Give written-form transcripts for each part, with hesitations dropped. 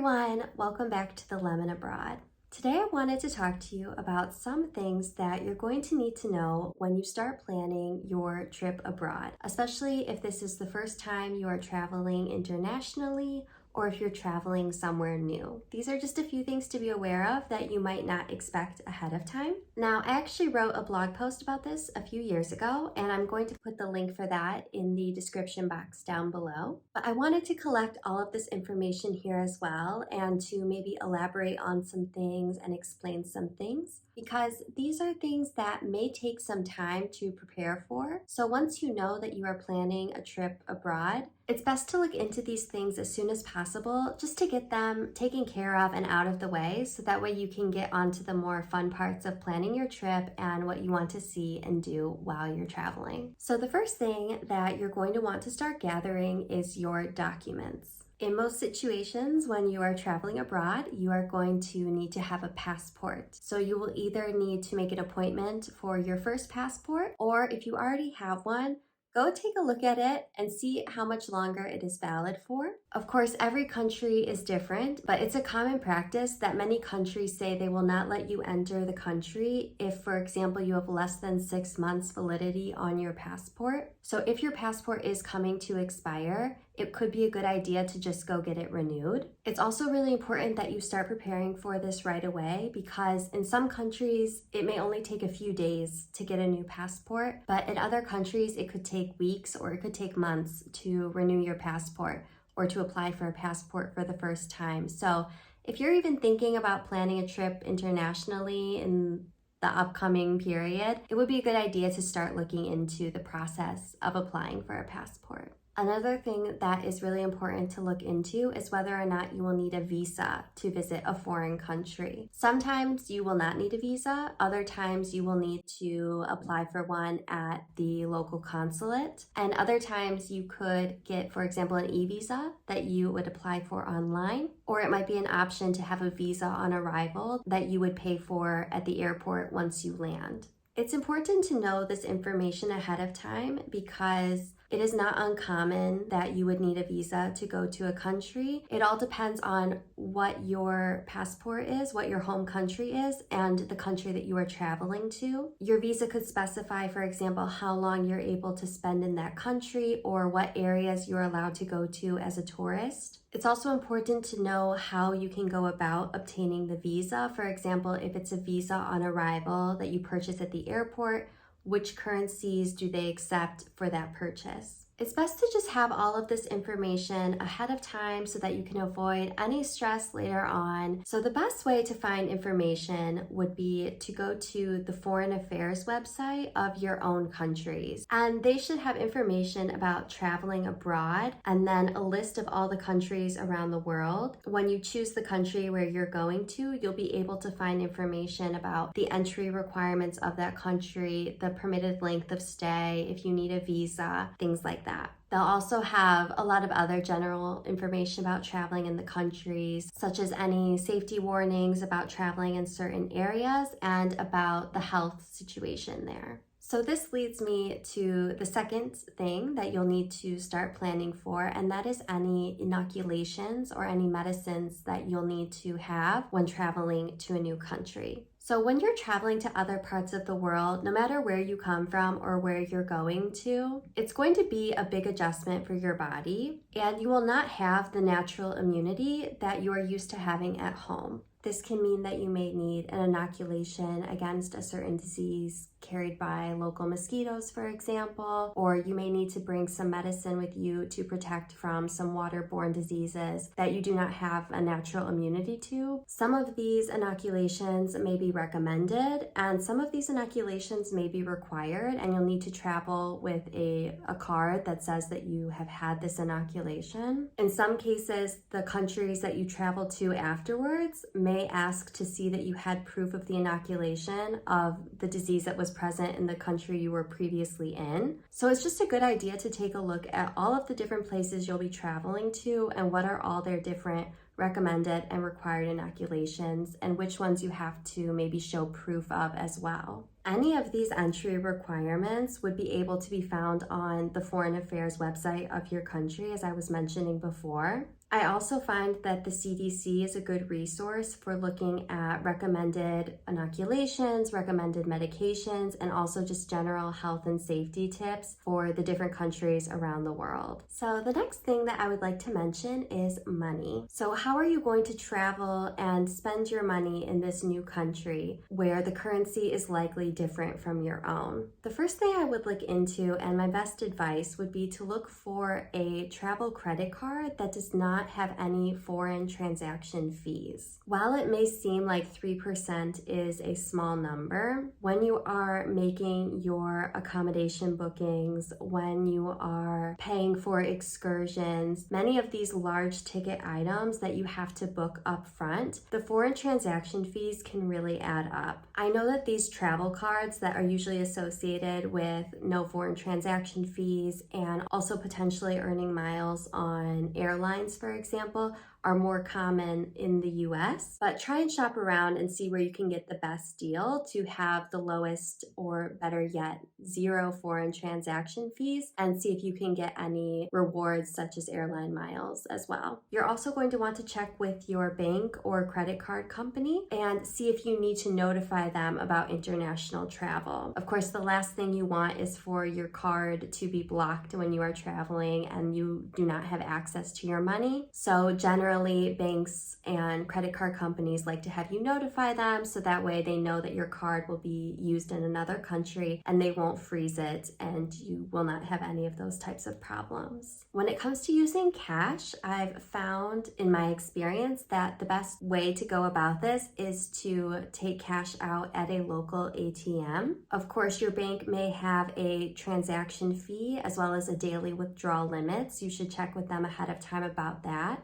everyone, welcome back to the Lemon Abroad. Today I wanted to talk to you about some things that you're going to need to know when you start planning your trip abroad, especially if this is the first time you are traveling internationally or if you're traveling somewhere new. These are just a few things to be aware of that you might not expect ahead of time. Now, I actually wrote a blog post about this a few years ago, and I'm going to put the link for that in the description box down below. But I wanted to collect all of this information here as well and to maybe elaborate on some things and explain some things, because these are things that may take some time to prepare for. So once you know that you are planning a trip abroad, it's best to look into these things as soon as possible just to get them taken care of and out of the way, so that way you can get onto the more fun parts of planning your trip and what you want to see and do while you're traveling. So the first thing that you're going to want to start gathering is your documents. In most situations, when you are traveling abroad, you are going to need to have a passport. So you will either need to make an appointment for your first passport, or if you already have one, go take a look at it and see how much longer it is valid for. Of course, every country is different, but it's a common practice that many countries say they will not let you enter the country if, for example, you have less than 6 months validity on your passport. So if your passport is coming to expire, it could be a good idea to just go get it renewed. It's also really important that you start preparing for this right away, because in some countries, it may only take a few days to get a new passport, but in other countries, it could take weeks or it could take months to renew your passport or to apply for a passport for the first time. So if you're even thinking about planning a trip internationally in the upcoming period, it would be a good idea to start looking into the process of applying for a passport. Another thing that is really important to look into is whether or not you will need a visa to visit a foreign country. Sometimes you will not need a visa. Other times you will need to apply for one at the local consulate. And other times you could get, for example, an e-visa that you would apply for online, or it might be an option to have a visa on arrival that you would pay for at the airport once you land. It's important to know this information ahead of time, because it is not uncommon that you would need a visa to go to a country. It all depends on what your passport is, what your home country is, and the country that you are traveling to. Your visa could specify, for example, how long you're able to spend in that country or what areas you're allowed to go to as a tourist. It's also important to know how you can go about obtaining the visa. For example, if it's a visa on arrival that you purchase at the airport, which currencies do they accept for that purchase? It's best to just have all of this information ahead of time so that you can avoid any stress later on. So the best way to find information would be to go to the Foreign Affairs website of your own countries. And they should have information about traveling abroad and then a list of all the countries around the world. When you choose the country where you're going to, you'll be able to find information about the entry requirements of that country, the permitted length of stay, if you need a visa, things like that. They'll also have a lot of other general information about traveling in the countries, such as any safety warnings about traveling in certain areas and about the health situation there. So this leads me to the second thing that you'll need to start planning for, and that is any inoculations or any medicines that you'll need to have when traveling to a new country. So when you're traveling to other parts of the world, no matter where you come from or where you're going to, it's going to be a big adjustment for your body, and you will not have the natural immunity that you are used to having at home. This can mean that you may need an inoculation against a certain disease carried by local mosquitoes, for example, or you may need to bring some medicine with you to protect from some waterborne diseases that you do not have a natural immunity to. Some of these inoculations may be recommended, and some of these inoculations may be required, and you'll need to travel with a card that says that you have had this inoculation. In some cases, the countries that you travel to afterwards may ask to see that you had proof of the inoculation of the disease that was present in the country you were previously in. So it's just a good idea to take a look at all of the different places you'll be traveling to and what are all their different recommended and required inoculations, and which ones you have to maybe show proof of as well. Any of these entry requirements would be able to be found on the Foreign Affairs website of your country, as I was mentioning before. I also find that the CDC is a good resource for looking at recommended inoculations, recommended medications, and also just general health and safety tips for the different countries around the world. So the next thing that I would like to mention is money. So how are you going to travel and spend your money in this new country where the currency is likely different from your own? The first thing I would look into, and my best advice, would be to look for a travel credit card that does not have any foreign transaction fees. While it may seem like 3% is a small number, when you are making your accommodation bookings, when you are paying for excursions, many of these large ticket items that you have to book up front, the foreign transaction fees can really add up. I know that these travel cards that are usually associated with no foreign transaction fees and also potentially earning miles on airlines, for example, are more common in the US, but try and shop around and see where you can get the best deal to have the lowest, or better yet, zero foreign transaction fees, and see if you can get any rewards such as airline miles as well. You're also going to want to check with your bank or credit card company and see if you need to notify them about international travel. Of course, the last thing you want is for your card to be blocked when you are traveling and you do not have access to your money. So generally, banks and credit card companies like to have you notify them so that way they know that your card will be used in another country and they won't freeze it and you will not have any of those types of problems. When it comes to using cash, I've found in my experience that the best way to go about this is to take cash out at a local ATM. Of course, your bank may have a transaction fee as well as a daily withdrawal limit, so you should check with them ahead of time about that.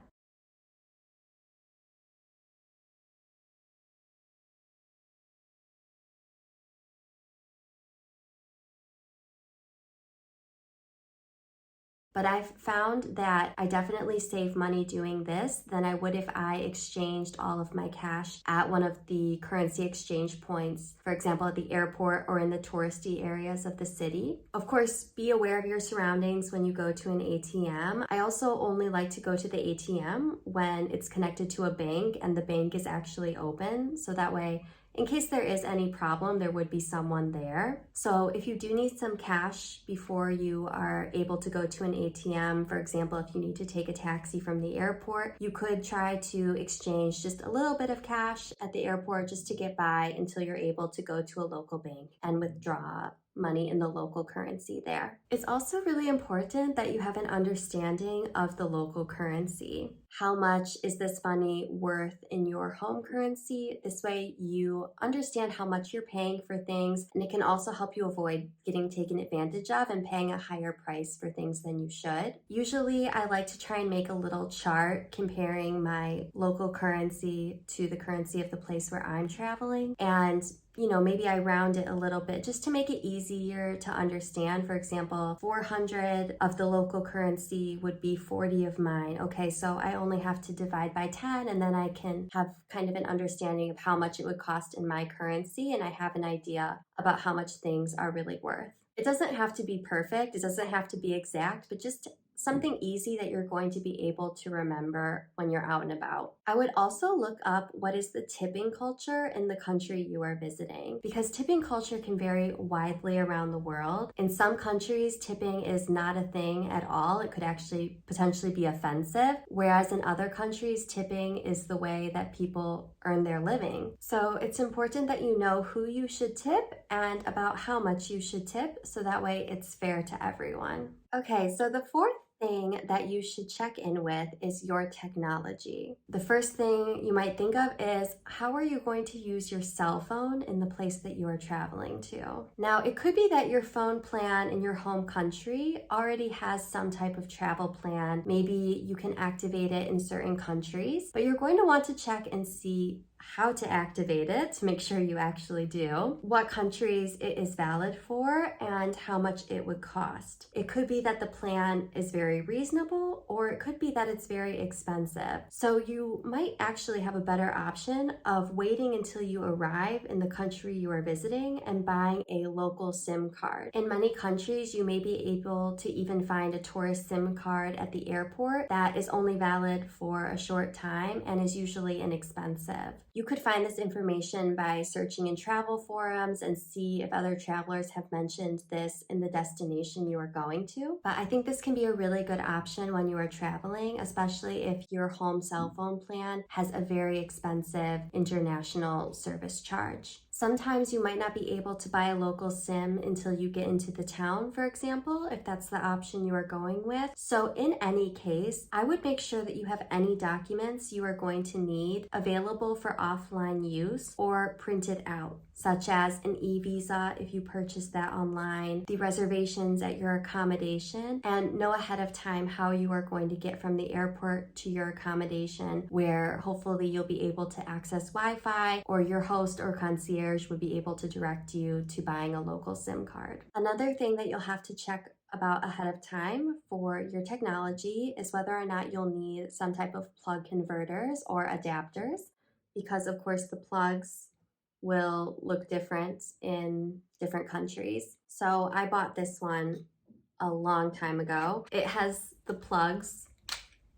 But I've found that I definitely save money doing this than I would if I exchanged all of my cash at one of the currency exchange points, for example, at the airport or in the touristy areas of the city. Of course, be aware of your surroundings when you go to an ATM. I also only like to go to the ATM when it's connected to a bank and the bank is actually open, so that way in case there is any problem, there would be someone there. So if you do need some cash before you are able to go to an ATM, for example, if you need to take a taxi from the airport, you could try to exchange just a little bit of cash at the airport just to get by until you're able to go to a local bank and withdraw money in the local currency there. It's also really important that you have an understanding of the local currency. How much is this money worth in your home currency? This way you understand how much you're paying for things, and it can also help you avoid getting taken advantage of and paying a higher price for things than you should. Usually I like to try and make a little chart comparing my local currency to the currency of the place where I'm traveling, and maybe I round it a little bit just to make it easier to understand. For example, 400 of the local currency would be 40 of mine. Okay, so I only have to divide by 10 and then I can have kind of an understanding of how much it would cost in my currency, and I have an idea about how much things are really worth. It doesn't have to be perfect, it doesn't have to be exact, but just something easy that you're going to be able to remember when you're out and about. I would also look up what is the tipping culture in the country you are visiting, because tipping culture can vary widely around the world. In some countries, tipping is not a thing at all. It could actually potentially be offensive, whereas in other countries, tipping is the way that people earn their living. So it's important that you know who you should tip and about how much you should tip, so that way it's fair to everyone. Okay, so the fourth thing that you should check in with is your technology. The first thing you might think of is, how are you going to use your cell phone in the place that you are traveling to? Now, it could be that your phone plan in your home country already has some type of travel plan. Maybe you can activate it in certain countries, but you're going to want to check and see how to activate it to make sure you actually do, what countries it is valid for, and how much it would cost. It could be that the plan is very reasonable, or it could be that it's very expensive. So you might actually have a better option of waiting until you arrive in the country you are visiting and buying a local SIM card. In many countries, you may be able to even find a tourist SIM card at the airport that is only valid for a short time and is usually inexpensive. You could find this information by searching in travel forums and see if other travelers have mentioned this in the destination you are going to. But I think this can be a really good option when you are traveling, especially if your home cell phone plan has a very expensive international service charge. Sometimes you might not be able to buy a local SIM until you get into the town, for example, if that's the option you are going with. So in any case, I would make sure that you have any documents you are going to need available for offline use or printed out, such as an e-visa if you purchase that online, the reservations at your accommodation, and know ahead of time how you are going to get from the airport to your accommodation, where hopefully you'll be able to access Wi-Fi, or your host or concierge would be able to direct you to buying a local SIM card. Another thing that you'll have to check about ahead of time for your technology is whether or not you'll need some type of plug converters or adapters, because of course the plugs will look different in different countries. So I bought this one a long time ago. It has the plugs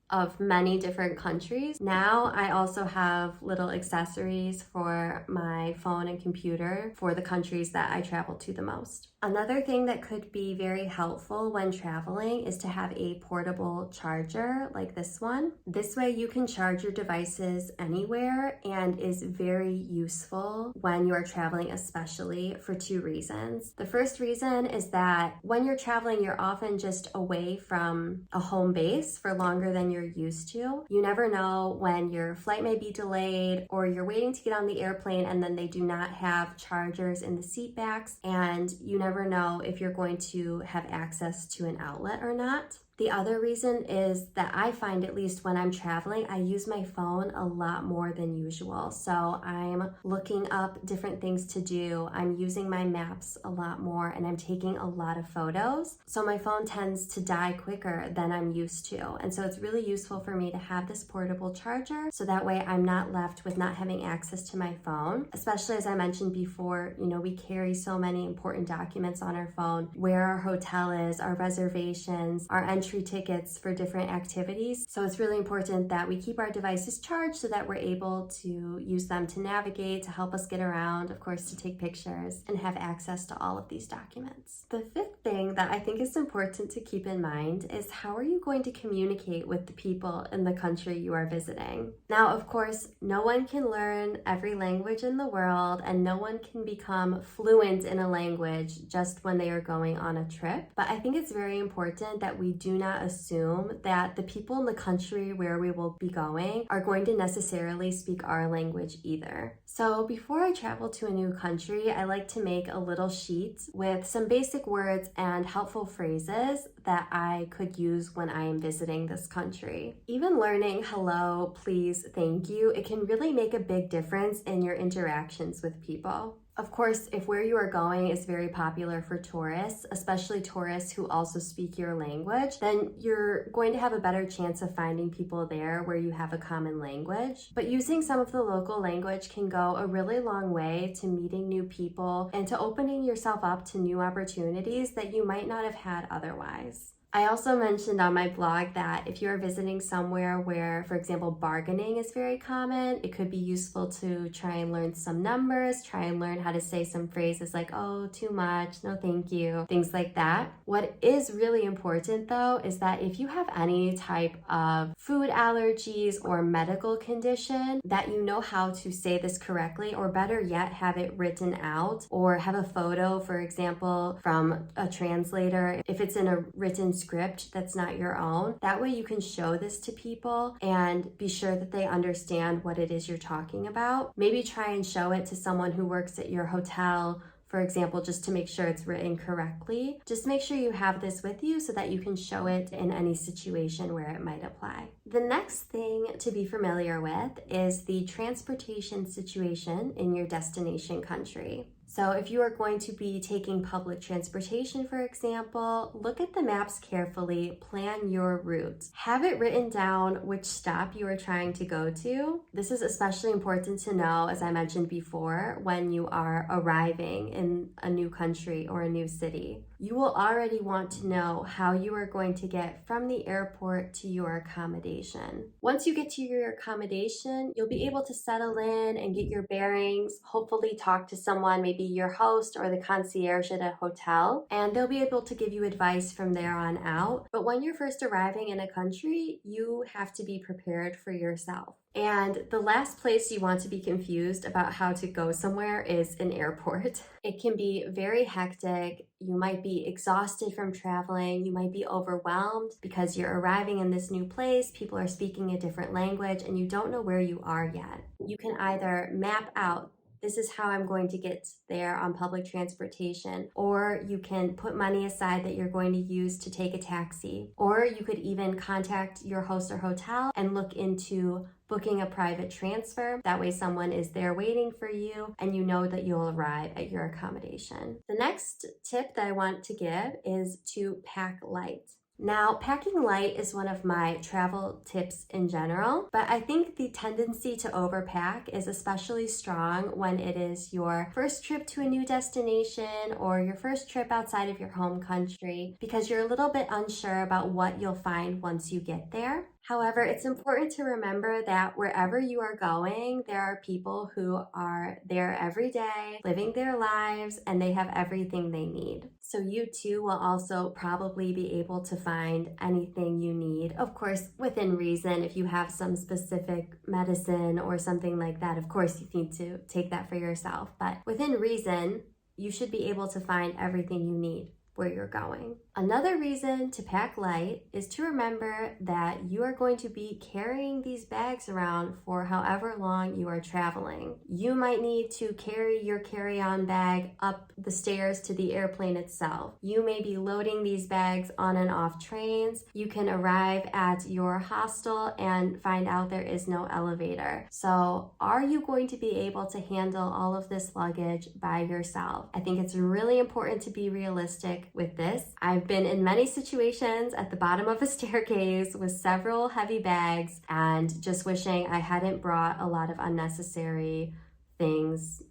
of many different countries. Now I also have little accessories for my phone and computer for the countries that I travel to the most. Another thing that could be very helpful when traveling is to have a portable charger like this one. This way you can charge your devices anywhere, and is very useful when you are traveling, especially for two reasons. The first reason is that when you're traveling, you're often just away from a home base for longer than you're used to. You never know when your flight may be delayed, or you're waiting to get on the airplane and then they do not have chargers in the seat backs, and you never know if you're going to have access to an outlet or not. The other reason is that I find, at least when I'm traveling, I use my phone a lot more than usual. So I'm looking up different things to do. I'm using my maps a lot more, and I'm taking a lot of photos. So my phone tends to die quicker than I'm used to. And so it's really useful for me to have this portable charger, so that way I'm not left with not having access to my phone. Especially as I mentioned before, we carry so many important documents on our phone: where our hotel is, our reservations, our entry tickets for different activities. So it's really important that we keep our devices charged so that we're able to use them to navigate, to help us get around, of course, to take pictures, and have access to all of these documents. The fifth thing that I think is important to keep in mind is, how are you going to communicate with the people in the country you are visiting? Now, of course, no one can learn every language in the world, and no one can become fluent in a language just when they are going on a trip. But I think it's very important that we do not assume that the people in the country where we will be going are going to necessarily speak our language either. So before I travel to a new country, I like to make a little sheet with some basic words and helpful phrases that I could use when I am visiting this country. Even learning hello, please, thank you, it can really make a big difference in your interactions with people. Of course, if where you are going is very popular for tourists, especially tourists who also speak your language, then you're going to have a better chance of finding people there where you have a common language. But using some of the local language can go a really long way to meeting new people and to opening yourself up to new opportunities that you might not have had otherwise. I also mentioned on my blog that if you're visiting somewhere where, for example, bargaining is very common, it could be useful to try and learn some numbers, try and learn how to say some phrases like, oh, too much, no thank you, things like that. What is really important though is that if you have any type of food allergies or medical condition, that you know how to say this correctly, or better yet, have it written out, or have a photo, for example, from a translator if it's in a written script that's not your own. That way you can show this to people and be sure that they understand what it is you're talking about. Maybe try and show it to someone who works at your hotel for example, just to make sure it's written correctly. Just make sure you have this with you so that you can show it in any situation where it might apply. The next thing to be familiar with is the transportation situation in your destination country. So if you are going to be taking public transportation, for example, look at the maps carefully, plan your route. Have it written down which stop you are trying to go to. This is especially important to know, as I mentioned before, when you are arriving in a new country or a new city. You will already want to know how you are going to get from the airport to your accommodation. Once you get to your accommodation, you'll be able to settle in and get your bearings, hopefully talk to someone, maybe your host or the concierge at a hotel, and they'll be able to give you advice from there on out. But when you're first arriving in a country, you have to be prepared for yourself. And the last place you want to be confused about how to go somewhere is an airport. It can be very hectic. You might be exhausted from traveling. You might be overwhelmed because you're arriving in this new place. People are speaking a different language and you don't know where you are yet. You can either map out, this is how I'm going to get there on public transportation. Or you can put money aside that you're going to use to take a taxi. Or you could even contact your host or hotel and look into booking a private transfer. That way someone is there waiting for you and you know that you'll arrive at your accommodation. The next tip that I want to give is to pack light. Now, packing light is one of my travel tips in general, but I think the tendency to overpack is especially strong when it is your first trip to a new destination or your first trip outside of your home country, because you're a little bit unsure about what you'll find once you get there. However, it's important to remember that wherever you are going, there are people who are there every day, living their lives, and they have everything they need. So you too will also probably be able to find anything you need. Of course, within reason, if you have some specific medicine or something like that, of course you need to take that for yourself. But within reason, you should be able to find everything you need where you're going. Another reason to pack light is to remember that you are going to be carrying these bags around for however long you are traveling. You might need to carry your carry-on bag up the stairs to the airplane itself. You may be loading these bags on and off trains. You can arrive at your hostel and find out there is no elevator. So are you going to be able to handle all of this luggage by yourself? I think it's really important to be realistic with this. I've been in many situations at the bottom of a staircase with several heavy bags and just wishing I hadn't brought a lot of unnecessary things,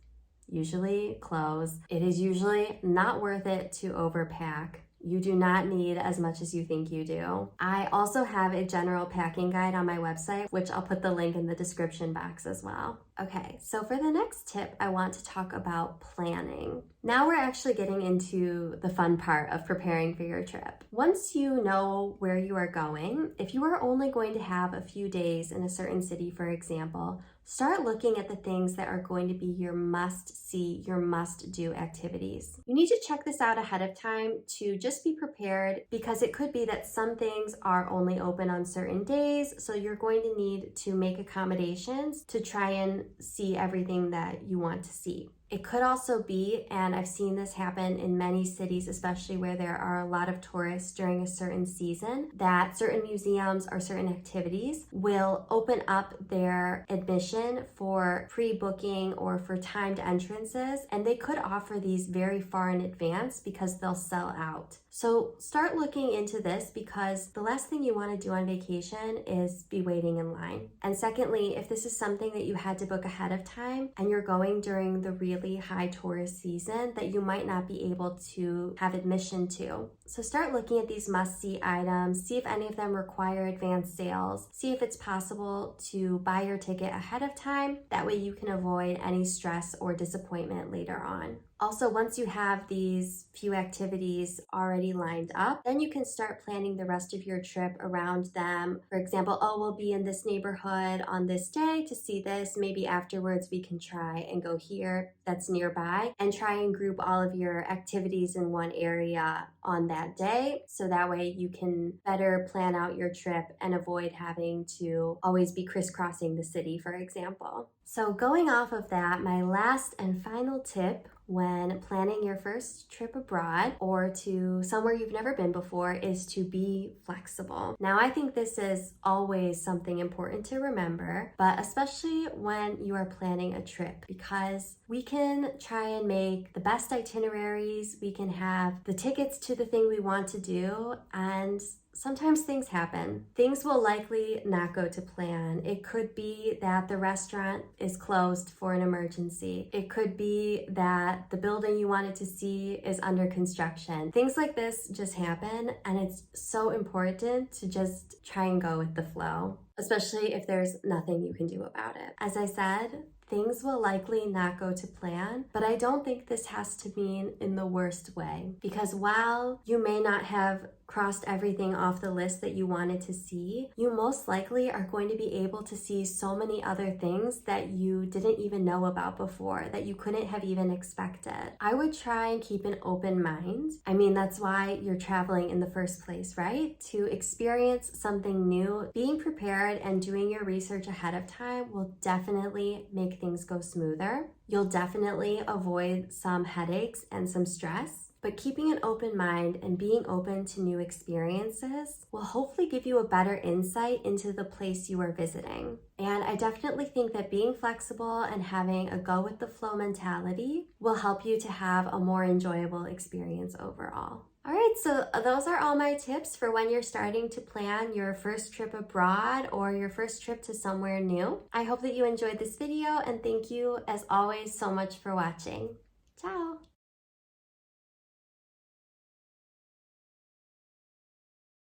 usually clothes. It is usually not worth it to overpack. You do not need as much as you think you do. I also have a general packing guide on my website, which I'll put the link in the description box as well. Okay, so for the next tip, I want to talk about planning. Now we're actually getting into the fun part of preparing for your trip. Once you know where you are going, if you are only going to have a few days in a certain city, for example, start looking at the things that are going to be your must-see, your must-do activities. You need to check this out ahead of time to just be prepared, because it could be that some things are only open on certain days, so you're going to need to make accommodations to try and see everything that you want to see. It could also be, and I've seen this happen in many cities, especially where there are a lot of tourists during a certain season, that certain museums or certain activities will open up their admission for pre-booking or for timed entrances, and they could offer these very far in advance because they'll sell out. So start looking into this, because the last thing you want to do on vacation is be waiting in line. And secondly, if this is something that you had to book ahead of time and you're going during the really high tourist season that you might not be able to have admission to. So start looking at these must-see items, see if any of them require advanced sales, see if it's possible to buy your ticket ahead of time. That way you can avoid any stress or disappointment later on. Also, once you have these few activities already lined up, then you can start planning the rest of your trip around them. For example, we'll be in this neighborhood on this day to see this. Maybe afterwards we can try and go here that's nearby, and try and group all of your activities in one area on that day. So that way you can better plan out your trip and avoid having to always be crisscrossing the city, for example. So going off of that, my last and final tip when planning your first trip abroad or to somewhere you've never been before is to be flexible. Now, I think this is always something important to remember, but especially when you are planning a trip, because we can try and make the best itineraries, we can have the tickets to the thing we want to do, and sometimes things happen. Things will likely not go to plan. It could be that the restaurant is closed for an emergency. It could be that the building you wanted to see is under construction. Things like this just happen, and it's so important to just try and go with the flow, especially if there's nothing you can do about it. As I said, things will likely not go to plan, but I don't think this has to mean in the worst way, because while you may not have crossed everything off the list that you wanted to see, you most likely are going to be able to see so many other things that you didn't even know about before, that you couldn't have even expected. I would try and keep an open mind. I mean, that's why you're traveling in the first place, right? To experience something new. Being prepared and doing your research ahead of time will definitely make things go smoother. You'll definitely avoid some headaches and some stress. But keeping an open mind and being open to new experiences will hopefully give you a better insight into the place you are visiting. And I definitely think that being flexible and having a go with the flow mentality will help you to have a more enjoyable experience overall. All right, so those are all my tips for when you're starting to plan your first trip abroad or your first trip to somewhere new. I hope that you enjoyed this video, and thank you as always so much for watching. Ciao!